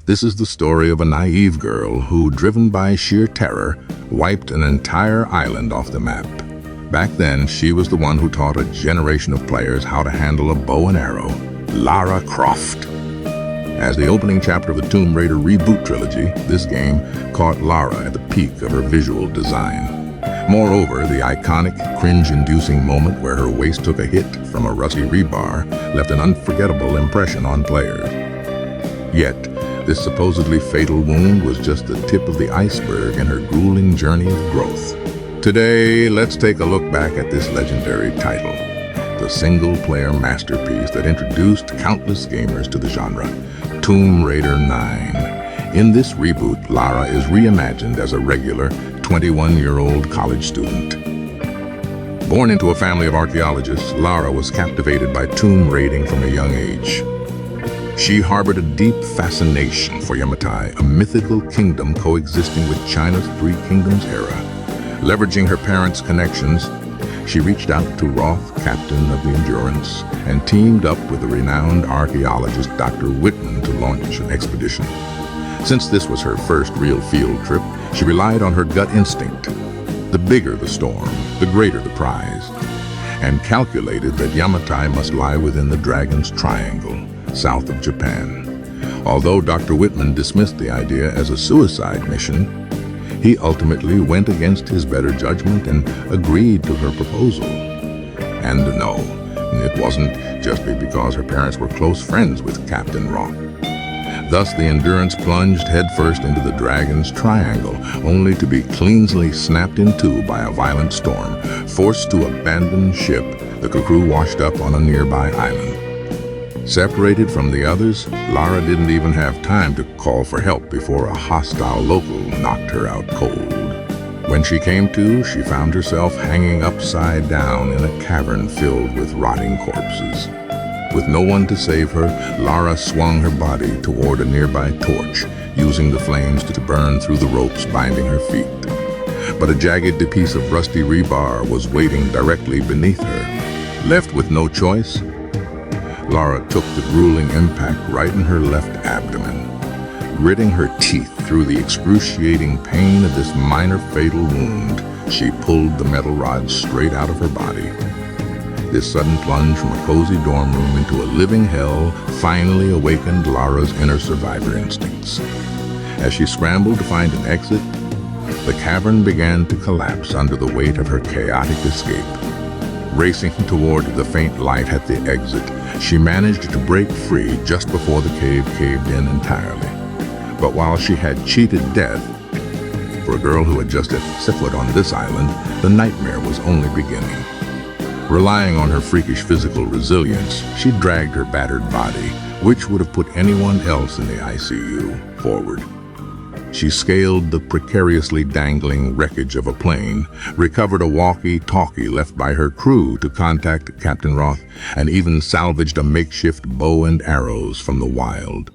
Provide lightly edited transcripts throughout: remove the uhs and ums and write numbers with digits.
This is the story of a naive girl who, driven by sheer terror, wiped an entire island off the map. Back then, she was the one who taught a generation of players how to handle a bow and arrow, Lara Croft. As the opening chapter of the Tomb Raider Reboot trilogy, this game caught Lara at the peak of her visual design. Moreover, the iconic, cringe-inducing moment where her waist took a hit from a rusty rebar left an unforgettable impression on players. Yet, this supposedly fatal wound was just the tip of the iceberg in her grueling journey of growth. Today, let's take a look back at this legendary title, the single-player masterpiece that introduced countless gamers to the genre, Tomb Raider 9. In this reboot, Lara is reimagined as a regular 21-year-old college student. Born into a family of archaeologists, Lara was captivated by tomb raiding from a young age. She harbored a deep fascination for Yamatai, a mythical kingdom coexisting with China's Three Kingdoms era. Leveraging her parents' connections, she reached out to Roth, captain of the Endurance, and teamed up with the renowned archaeologist Dr. Whitman to launch an expedition. Since this was her first real field trip, she relied on her gut instinct. The bigger the storm, the greater the prize, and calculated that Yamatai must lie within the Dragon's Triangle, south of Japan. Although Dr. Whitman dismissed the idea as a suicide mission, he ultimately went against his better judgment and agreed to her proposal. And no, it wasn't just because her parents were close friends with Captain Roth. Thus, the Endurance plunged headfirst into the Dragon's Triangle, only to be cleanly snapped in two by a violent storm. Forced to abandon ship, the crew washed up on a nearby island. Separated from the others, Lara didn't even have time to call for help before a hostile local knocked her out cold. When she came to, she found herself hanging upside down in a cavern filled with rotting corpses. With no one to save her, Lara swung her body toward a nearby torch, using the flames to burn through the ropes binding her feet. But a jagged piece of rusty rebar was waiting directly beneath her. Left with no choice, Lara took the grueling impact right in her left abdomen. Gritting her teeth through the excruciating pain of this minor fatal wound, she pulled the metal rod straight out of her body. This sudden plunge from a cozy dorm room into a living hell finally awakened Lara's inner survivor instincts. As she scrambled to find an exit, the cavern began to collapse under the weight of her chaotic escape. Racing toward the faint light at the exit, she managed to break free just before the cave caved in entirely. But while she had cheated death, for a girl who had just set foot on this island, the nightmare was only beginning. Relying on her freakish physical resilience, she dragged her battered body, which would have put anyone else in the ICU, forward. She scaled the precariously dangling wreckage of a plane, recovered a walkie-talkie left by her crew to contact Captain Roth, and even salvaged a makeshift bow and arrows from the wild.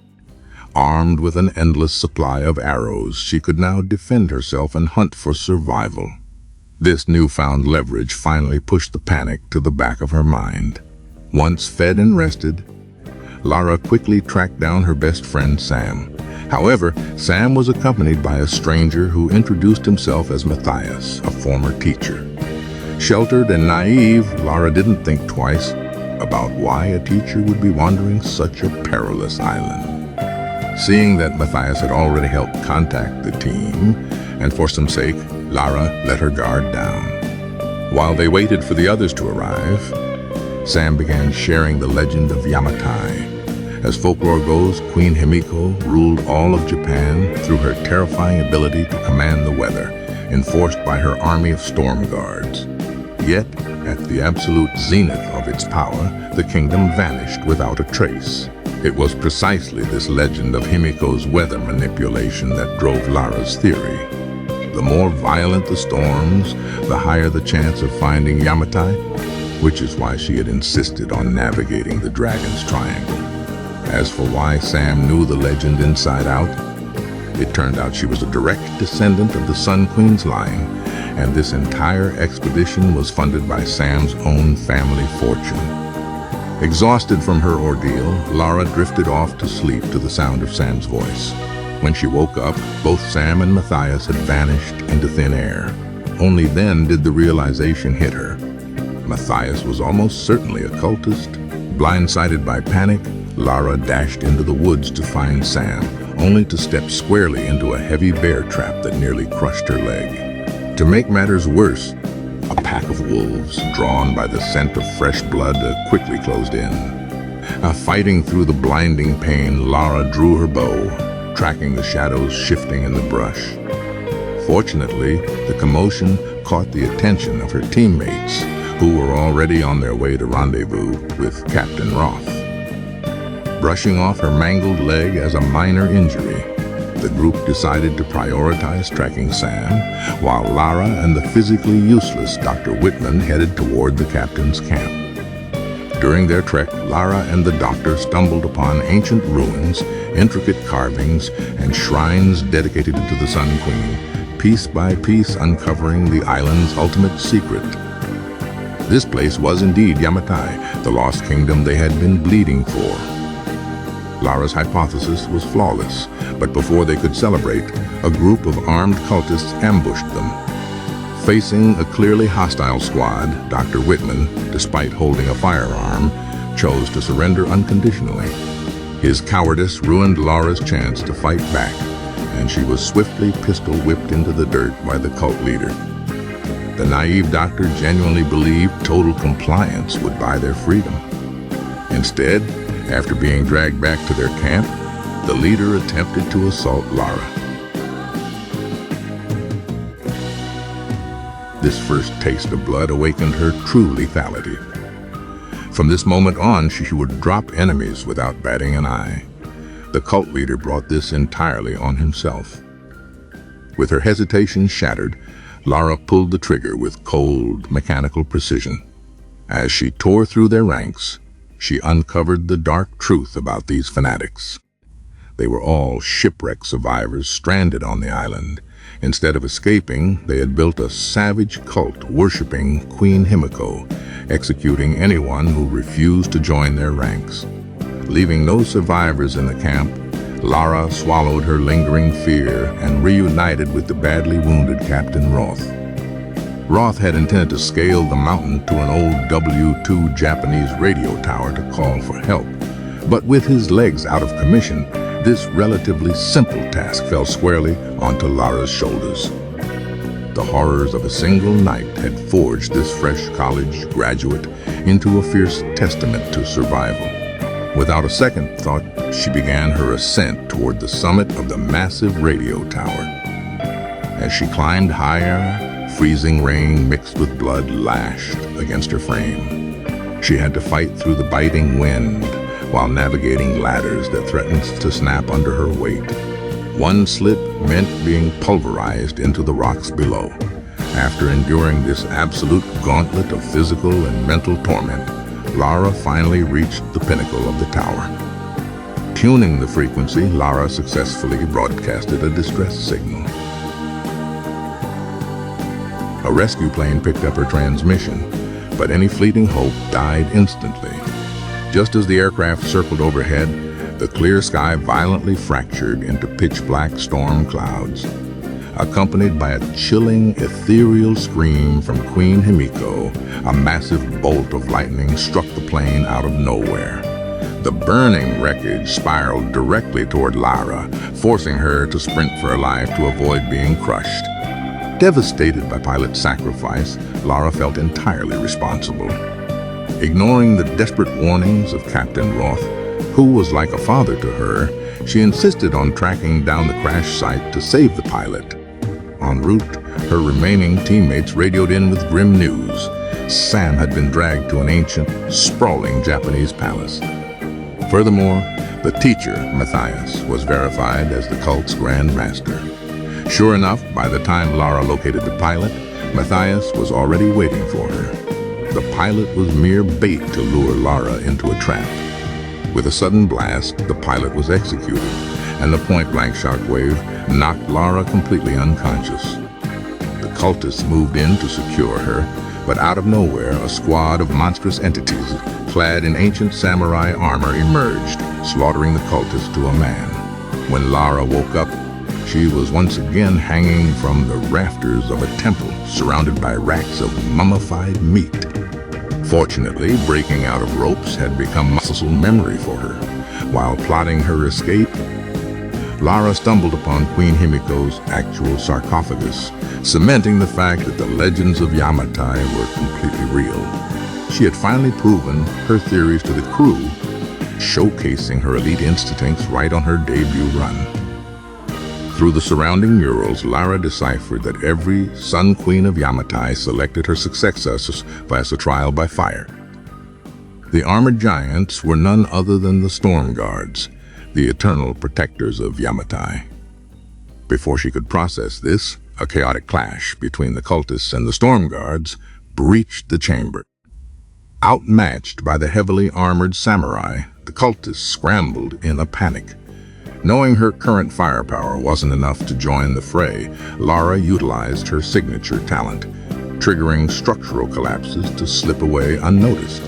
Armed with an endless supply of arrows, she could now defend herself and hunt for survival. This newfound leverage finally pushed the panic to the back of her mind. Once fed and rested, Lara quickly tracked down her best friend Sam. However, Sam was accompanied by a stranger who introduced himself as Matthias, a former teacher. Sheltered and naive, Lara didn't think twice about why a teacher would be wandering such a perilous island. Seeing that Matthias had already helped contact the team, and for some sake, Lara let her guard down. While they waited for the others to arrive, Sam began sharing the legend of Yamatai. As folklore goes, Queen Himiko ruled all of Japan through her terrifying ability to command the weather, enforced by her army of storm guards. Yet, at the absolute zenith of its power, the kingdom vanished without a trace. It was precisely this legend of Himiko's weather manipulation that drove Lara's theory. The more violent the storms, the higher the chance of finding Yamatai, which is why she had insisted on navigating the Dragon's Triangle. As for why Sam knew the legend inside out, it turned out she was a direct descendant of the Sun Queen's line, and this entire expedition was funded by Sam's own family fortune. Exhausted from her ordeal, Lara drifted off to sleep to the sound of Sam's voice. When she woke up, both Sam and Matthias had vanished into thin air. Only then did the realization hit her. Matthias was almost certainly a cultist. Blindsided by panic, Lara dashed into the woods to find Sam, only to step squarely into a heavy bear trap that nearly crushed her leg. To make matters worse, a pack of wolves, drawn by the scent of fresh blood, quickly closed in. Fighting through the blinding pain, Lara drew her bow, tracking the shadows shifting in the brush. Fortunately, the commotion caught the attention of her teammates, who were already on their way to rendezvous with Captain Roth. Brushing off her mangled leg as a minor injury, the group decided to prioritize tracking Sam, while Lara and the physically useless Dr. Whitman headed toward the captain's camp. During their trek, Lara and the doctor stumbled upon ancient ruins, intricate carvings, and shrines dedicated to the Sun Queen, piece by piece uncovering the island's ultimate secret. This place was indeed Yamatai, the lost kingdom they had been bleeding for. Lara's hypothesis was flawless, but before they could celebrate, a group of armed cultists ambushed them. Facing a clearly hostile squad, Dr. Whitman, despite holding a firearm, chose to surrender unconditionally. His cowardice ruined Lara's chance to fight back, and she was swiftly pistol-whipped into the dirt by the cult leader. The naive doctor genuinely believed total compliance would buy their freedom. Instead, after being dragged back to their camp, the leader attempted to assault Lara. This first taste of blood awakened her true lethality. From this moment on, she would drop enemies without batting an eye. The cult leader brought this entirely on himself. With her hesitation shattered, Lara pulled the trigger with cold, mechanical precision. As she tore through their ranks, she uncovered the dark truth about these fanatics. They were all shipwreck survivors stranded on the island. Instead of escaping, they had built a savage cult worshipping Queen Himiko, executing anyone who refused to join their ranks. Leaving no survivors in the camp, Lara swallowed her lingering fear and reunited with the badly wounded Captain Roth. Roth had intended to scale the mountain to an old W-2 Japanese radio tower to call for help, but with his legs out of commission, this relatively simple task fell squarely onto Lara's shoulders. The horrors of a single night had forged this fresh college graduate into a fierce testament to survival. Without a second thought, she began her ascent toward the summit of the massive radio tower. As she climbed higher, freezing rain mixed with blood lashed against her frame. She had to fight through the biting wind while navigating ladders that threatened to snap under her weight. One slip meant being pulverized into the rocks below. After enduring this absolute gauntlet of physical and mental torment, Lara finally reached the pinnacle of the tower. Tuning the frequency, Lara successfully broadcasted a distress signal. A rescue plane picked up her transmission, but any fleeting hope died instantly. Just as the aircraft circled overhead, the clear sky violently fractured into pitch-black storm clouds. Accompanied by a chilling, ethereal scream from Queen Himiko, a massive bolt of lightning struck the plane out of nowhere. The burning wreckage spiraled directly toward Lara, forcing her to sprint for her life to avoid being crushed. Devastated by pilot sacrifice, Lara felt entirely responsible. Ignoring the desperate warnings of Captain Roth, who was like a father to her, she insisted on tracking down the crash site to save the pilot. En route, her remaining teammates radioed in with grim news. Sam had been dragged to an ancient, sprawling Japanese palace. Furthermore, the teacher, Matthias, was verified as the cult's Grand Master. Sure enough, by the time Lara located the pilot, Matthias was already waiting for her. The pilot was mere bait to lure Lara into a trap. With a sudden blast, the pilot was executed, and the point-blank shockwave knocked Lara completely unconscious. The cultists moved in to secure her, But out of nowhere, a squad of monstrous entities, clad in ancient samurai armor, emerged, slaughtering the cultists to a man. When Lara woke up, she was once again hanging from the rafters of a temple, surrounded by racks of mummified meat. Fortunately, breaking out of ropes had become muscle memory for her. While plotting her escape, Lara stumbled upon Queen Himiko's actual sarcophagus, cementing the fact that the legends of Yamatai were completely real. She had finally proven her theories to the crew, showcasing her elite instincts right on her debut run. Through the surrounding murals, Lara deciphered that every Sun Queen of Yamatai selected her successors via trial by fire. The armored giants were none other than the Storm Guards, the eternal protectors of Yamatai. Before she could process this, a chaotic clash between the cultists and the Storm Guards breached the chamber. Outmatched by the heavily armored samurai, the cultists scrambled in a panic. Knowing her current firepower wasn't enough to join the fray, Lara utilized her signature talent, triggering structural collapses to slip away unnoticed.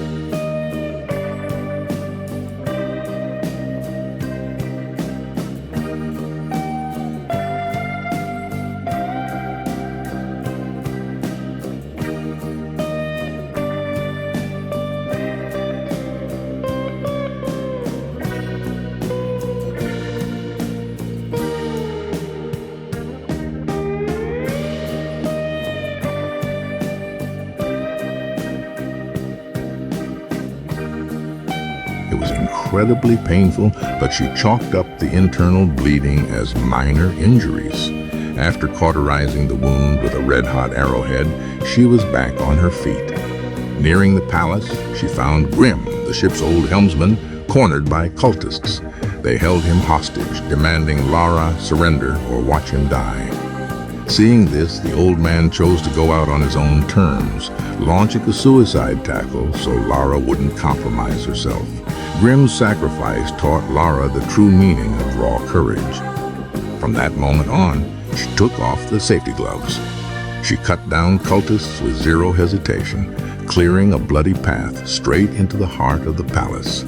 It was incredibly painful, but she chalked up the internal bleeding as minor injuries. After cauterizing the wound with a red-hot arrowhead, she was back on her feet. Nearing the palace, she found Grim, the ship's old helmsman, cornered by cultists. They held him hostage, demanding Lara surrender or watch him die. Seeing this, the old man chose to go out on his own terms, launching a suicide tackle so Lara wouldn't compromise herself. Grim's sacrifice taught Lara the true meaning of raw courage. From that moment on, she took off the safety gloves. She cut down cultists with zero hesitation, clearing a bloody path straight into the heart of the palace.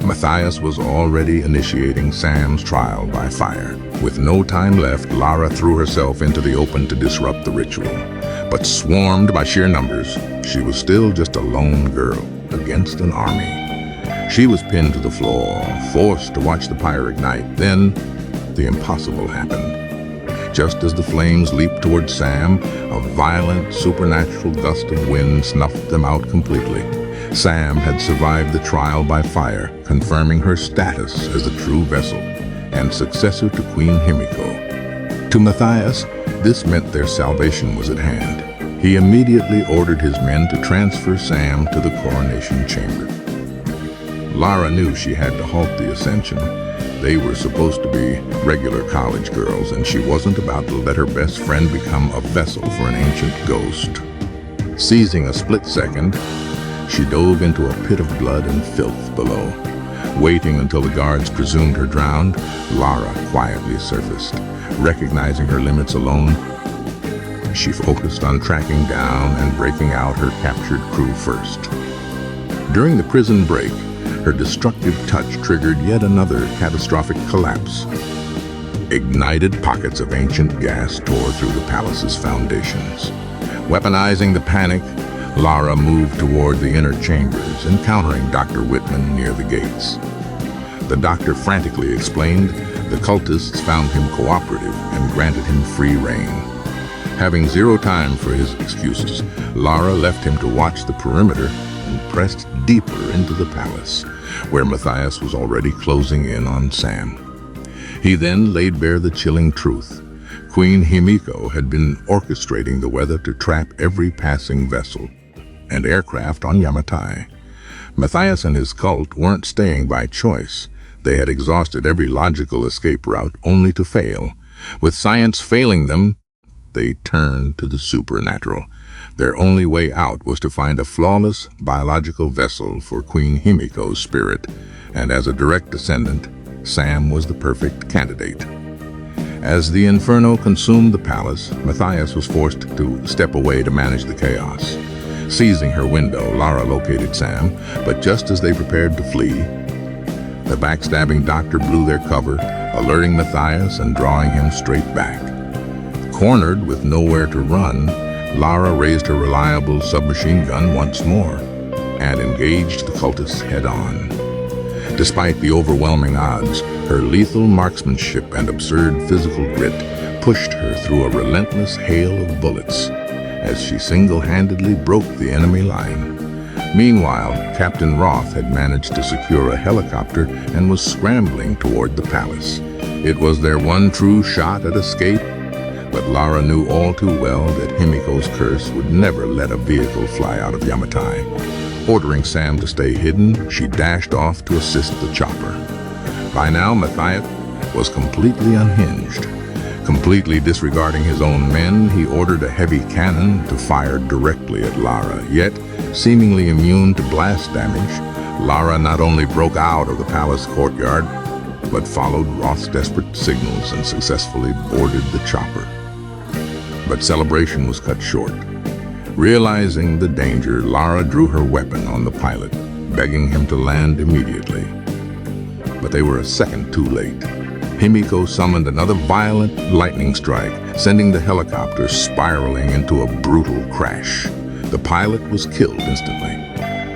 Matthias was already initiating Sam's trial by fire. With no time left, Lara threw herself into the open to disrupt the ritual. But swarmed by sheer numbers, she was still just a lone girl against an army. She was pinned to the floor, forced to watch the pyre ignite. Then, the impossible happened. Just as the flames leaped toward Sam, a violent, supernatural gust of wind snuffed them out completely. Sam had survived the trial by fire, confirming her status as a true vessel and successor to Queen Himiko. To Matthias, this meant their salvation was at hand. He immediately ordered his men to transfer Sam to the coronation chamber. Lara knew she had to halt the ascension. They were supposed to be regular college girls, and she wasn't about to let her best friend become a vessel for an ancient ghost. Seizing a split second, she dove into a pit of blood and filth below. Waiting until the guards presumed her drowned, Lara quietly surfaced. Recognizing her limits alone, she focused on tracking down and breaking out her captured crew first. During the prison break, her destructive touch triggered yet another catastrophic collapse. Ignited pockets of ancient gas tore through the palace's foundations. Weaponizing the panic, Lara moved toward the inner chambers, encountering Dr. Whitman near the gates. The doctor frantically explained the cultists found him cooperative and granted him free rein. Having zero time for his excuses, Lara left him to watch the perimeter and pressed deeper into the palace, where Matthias was already closing in on Sam. He then laid bare the chilling truth. Queen Himiko had been orchestrating the weather to trap every passing vessel and aircraft on Yamatai. Matthias and his cult weren't staying by choice. They had exhausted every logical escape route only to fail. With science failing them, they turned to the supernatural. Their only way out was to find a flawless biological vessel for Queen Himiko's spirit, and as a direct descendant, Sam was the perfect candidate. As the inferno consumed the palace, Matthias was forced to step away to manage the chaos. Seizing her window, Lara located Sam, but just as they prepared to flee, the backstabbing doctor blew their cover, alerting Matthias and drawing him straight back. Cornered with nowhere to run, Lara raised her reliable submachine gun once more and engaged the cultists head-on. Despite the overwhelming odds, her lethal marksmanship and absurd physical grit pushed her through a relentless hail of bullets as she single-handedly broke the enemy line. Meanwhile, Captain Roth had managed to secure a helicopter and was scrambling toward the palace. It was their one true shot at escape, but Lara knew all too well that Himiko's curse would never let a vehicle fly out of Yamatai. Ordering Sam to stay hidden, she dashed off to assist the chopper. By now, Matthias was completely unhinged. Completely disregarding his own men, he ordered a heavy cannon to fire directly at Lara. Yet, seemingly immune to blast damage, Lara not only broke out of the palace courtyard, but followed Roth's desperate signals and successfully boarded the chopper. But celebration was cut short. Realizing the danger, Lara drew her weapon on the pilot, begging him to land immediately. But they were a second too late. Himiko summoned another violent lightning strike, sending the helicopter spiraling into a brutal crash. The pilot was killed instantly.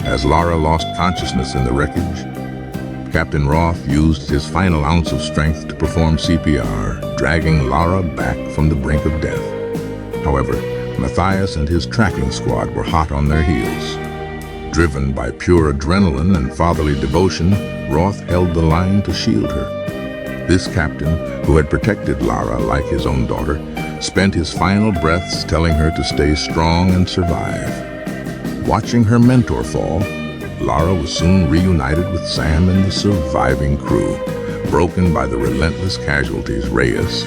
As Lara lost consciousness in the wreckage, Captain Roth used his final ounce of strength to perform CPR, dragging Lara back from the brink of death. However, Matthias and his tracking squad were hot on their heels. Driven by pure adrenaline and fatherly devotion, Roth held the line to shield her. This captain, who had protected Lara like his own daughter, spent his final breaths telling her to stay strong and survive. Watching her mentor fall, Lara was soon reunited with Sam and the surviving crew, broken by the relentless casualties. Reyes,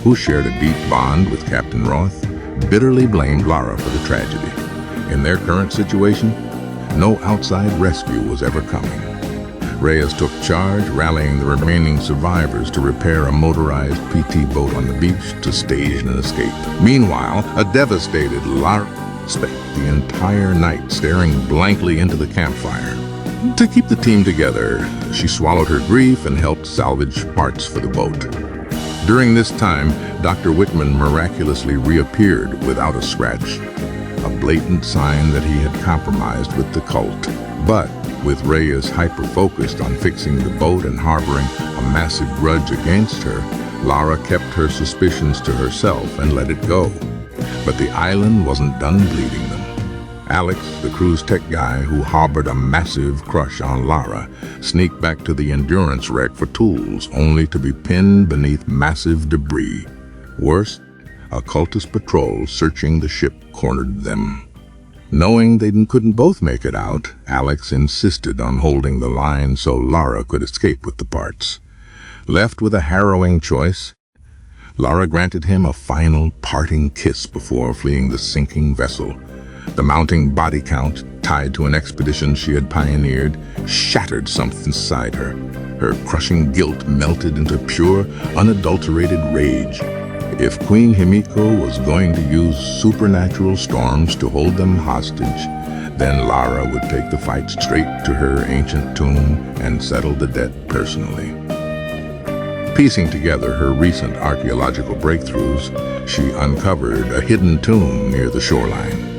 who shared a deep bond with Captain Roth, bitterly blamed Lara for the tragedy. In their current situation, no outside rescue was ever coming. Reyes took charge, rallying the remaining survivors to repair a motorized PT boat on the beach to stage an escape. Meanwhile, a devastated Lara spent the entire night staring blankly into the campfire. To keep the team together, she swallowed her grief and helped salvage parts for the boat. During this time, Dr. Whitman miraculously reappeared without a scratch, a blatant sign that he had compromised with the cult. But with Reyes hyper-focused on fixing the boat and harboring a massive grudge against her, Lara kept her suspicions to herself and let it go. But the island wasn't done bleeding them. Alex, the cruise tech guy who harbored a massive crush on Lara, sneaked back to the Endurance wreck for tools, only to be pinned beneath massive debris. Worse, a cultist patrol searching the ship cornered them. Knowing they couldn't both make it out, Alex insisted on holding the line so Lara could escape with the parts. Left with a harrowing choice, Lara granted him a final parting kiss before fleeing the sinking vessel. The mounting body count, tied to an expedition she had pioneered, shattered something inside her. Her crushing guilt melted into pure, unadulterated rage. If Queen Himiko was going to use supernatural storms to hold them hostage, then Lara would take the fight straight to her ancient tomb and settle the debt personally. Piecing together her recent archaeological breakthroughs, she uncovered a hidden tomb near the shoreline.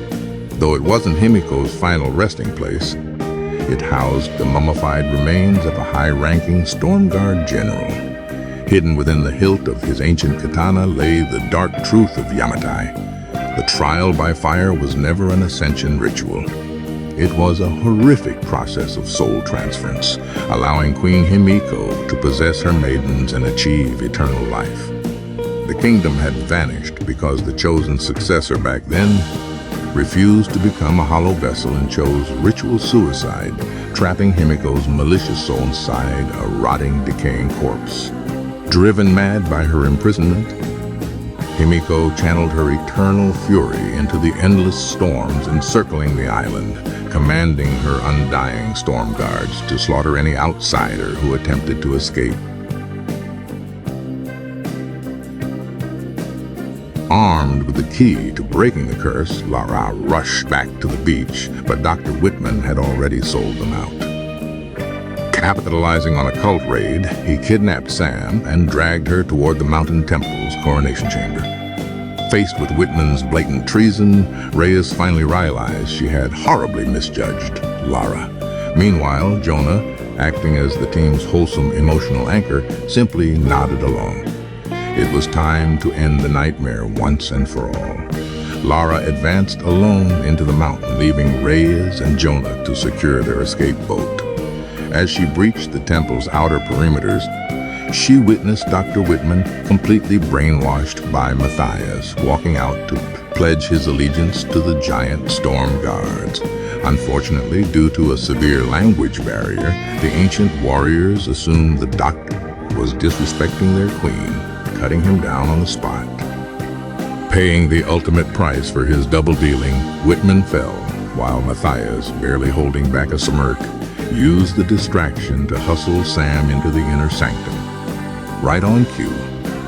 Though it wasn't Himiko's final resting place, it housed the mummified remains of a high-ranking Stormguard general. Hidden within the hilt of his ancient katana lay the dark truth of Yamatai. The trial by fire was never an ascension ritual. It was a horrific process of soul transference, allowing Queen Himiko to possess her maidens and achieve eternal life. The kingdom had vanished because the chosen successor back then refused to become a hollow vessel and chose ritual suicide, trapping Himiko's malicious soul inside a rotting, decaying corpse. Driven mad by her imprisonment, Himiko channeled her eternal fury into the endless storms encircling the island, commanding her undying storm guards to slaughter any outsider who attempted to escape. Armed with the key to breaking the curse, Lara rushed back to the beach, but Dr. Whitman had already sold them out. Capitalizing on a cult raid, he kidnapped Sam and dragged her toward the Mountain Temple's coronation chamber. Faced with Whitman's blatant treason, Reyes finally realized she had horribly misjudged Lara. Meanwhile, Jonah, acting as the team's wholesome emotional anchor, simply nodded along. It was time to end the nightmare once and for all. Lara advanced alone into the mountain, leaving Reyes and Jonah to secure their escape boat. As she breached the temple's outer perimeters, she witnessed Dr. Whitman completely brainwashed by Matthias, walking out to pledge his allegiance to the giant storm guards. Unfortunately, due to a severe language barrier, the ancient warriors assumed the doctor was disrespecting their queen, cutting him down on the spot. Paying the ultimate price for his double-dealing, Whitman fell, while Matthias, barely holding back a smirk, used the distraction to hustle Sam into the inner sanctum. Right on cue,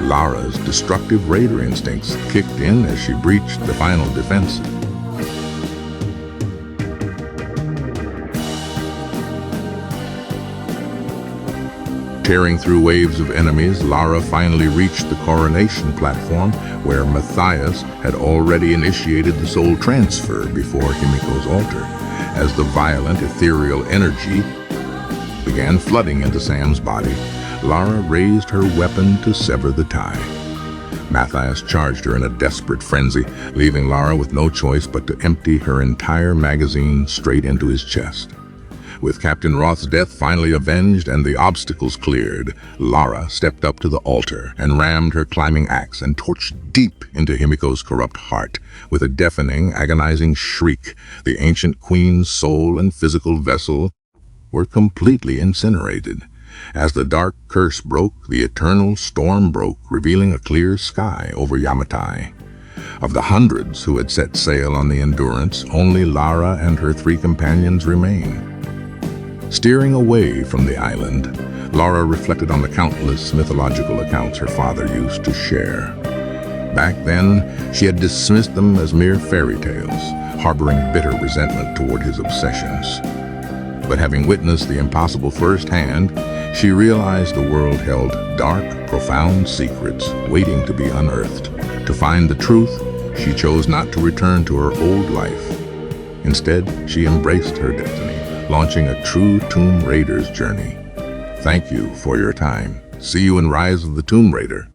Lara's destructive raider instincts kicked in as she breached the final defense. Tearing through waves of enemies, Lara finally reached the coronation platform where Matthias had already initiated the soul transfer before Himiko's altar. As the violent ethereal energy began flooding into Sam's body, Lara raised her weapon to sever the tie. Matthias charged her in a desperate frenzy, leaving Lara with no choice but to empty her entire magazine straight into his chest. With Captain Roth's death finally avenged and the obstacles cleared, Lara stepped up to the altar and rammed her climbing axe and torched deep into Himiko's corrupt heart. With a deafening, agonizing shriek, the ancient queen's soul and physical vessel were completely incinerated. As the dark curse broke, the eternal storm broke, revealing a clear sky over Yamatai. Of the hundreds who had set sail on the Endurance, only Lara and her 3 companions remained. Steering away from the island, Lara reflected on the countless mythological accounts her father used to share. Back then, she had dismissed them as mere fairy tales, harboring bitter resentment toward his obsessions. But having witnessed the impossible firsthand, she realized the world held dark, profound secrets waiting to be unearthed. To find the truth, she chose not to return to her old life. Instead, she embraced her destiny, launching a true Tomb Raider's journey. Thank you for your time. See you in Rise of the Tomb Raider.